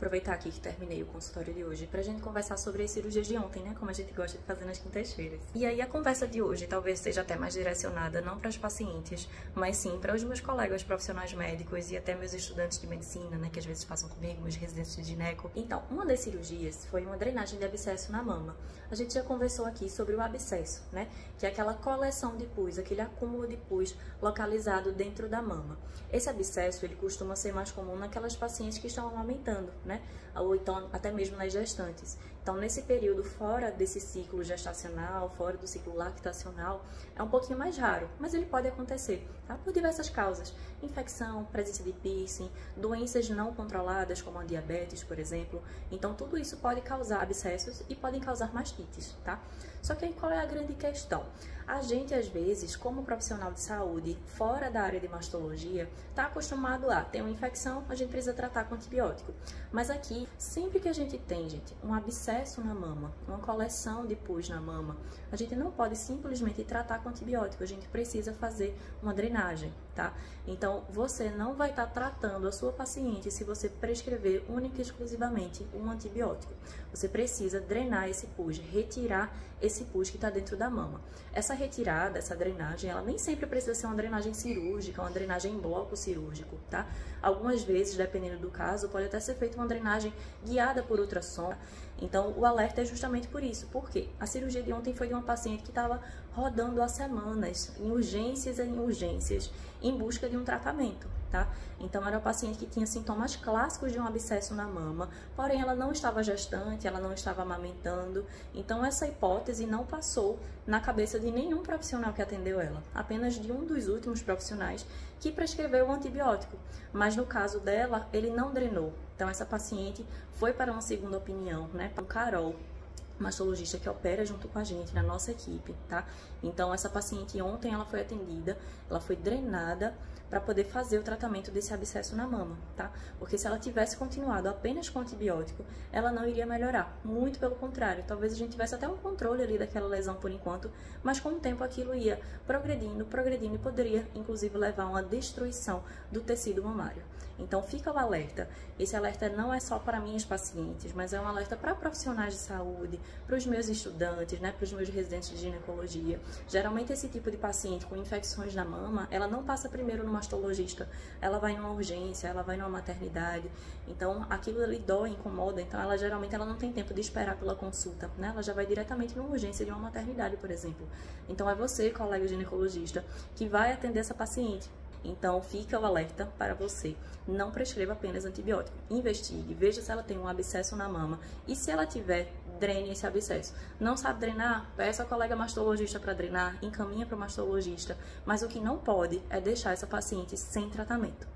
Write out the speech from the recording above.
aproveitar aqui que terminei o consultório de hoje pra gente conversar sobre as cirurgias de ontem, né? Como a gente gosta de fazer nas quintas-feiras. E aí a conversa de hoje talvez seja até mais direcionada não para as pacientes, mas sim para os meus colegas profissionais médicos e até meus estudantes de medicina, né? Que às vezes passam comigo, meus residentes de gineco. Então, uma das cirurgias foi uma drenagem de abscesso na mama. A gente já conversou aqui sobre o abscesso, né? Que é aquela coleção de pus, aquele acúmulo de pus localizado dentro da mama. Esse abscesso, ele costuma ser mais comum naquelas pacientes que estão amamentando, né? Ou então até mesmo nas gestantes. Então, nesse período fora desse ciclo gestacional, fora do ciclo lactacional, é um pouquinho mais raro, mas ele pode acontecer, tá? Por diversas causas. Infecção, presença de piercing, doenças não controladas, como a diabetes, por exemplo. Então, tudo isso pode causar abscessos e podem causar mastites, tá? Só que aí qual é a grande questão? A gente, às vezes, como profissional de saúde, fora da área de mastologia, está acostumado a ter uma infecção, a gente precisa tratar com antibiótico. Mas aqui, sempre que a gente tem, gente, um abscesso na mama, uma coleção de pus na mama, a gente não pode simplesmente tratar com antibiótico, a gente precisa fazer uma drenagem, tá? Então, você não vai estar tratando a sua paciente se você prescrever única e exclusivamente um antibiótico. Você precisa drenar esse pus, retirar esse pus que está dentro da mama. Essa retirada, essa drenagem, ela nem sempre precisa ser uma drenagem cirúrgica, uma drenagem em bloco cirúrgico, tá? Algumas vezes, dependendo do caso, pode até ser feita uma drenagem guiada por ultrassom. Então, o alerta é justamente por isso. Por quê? A cirurgia de ontem foi de uma paciente que estava rodando há semanas, em urgências, em busca de um tratamento, tá? Então, era uma paciente que tinha sintomas clássicos de um abscesso na mama, porém ela não estava gestante, ela não estava amamentando. Então, essa hipótese não passou na cabeça de nenhum profissional que atendeu ela, apenas de um dos últimos profissionais que prescreveu o antibiótico. Mas no caso dela, ele não drenou. Então, essa paciente foi para uma segunda opinião, né? Para o Carol, mastologista que opera junto com a gente, na nossa equipe, tá? Então, essa paciente ontem ela foi atendida, ela foi drenada para poder fazer o tratamento desse abscesso na mama, tá? Porque se ela tivesse continuado apenas com antibiótico, ela não iria melhorar, muito pelo contrário, talvez a gente tivesse até um controle ali daquela lesão por enquanto, mas com o tempo aquilo ia progredindo e poderia, inclusive, levar a uma destruição do tecido mamário. Então, fica o alerta. Esse alerta não é só para minhas pacientes, mas é um alerta para profissionais de saúde, para os meus estudantes, né, para os meus residentes de ginecologia. Geralmente, esse tipo de paciente com infecções na mama, ela não passa primeiro no mastologista, ela vai numa urgência, ela vai numa maternidade. Então, aquilo ali dói, incomoda, então ela geralmente ela não tem tempo de esperar pela consulta, né? Ela já vai diretamente numa urgência de uma maternidade, por exemplo. Então, é você, colega ginecologista, que vai atender essa paciente. Então, fica o alerta para você. Não prescreva apenas antibiótico. Investigue, veja se ela tem um abscesso na mama. E se ela tiver, drene esse abscesso. Não sabe drenar? Peça ao colega mastologista para drenar, encaminha para o mastologista. Mas o que não pode é deixar essa paciente sem tratamento.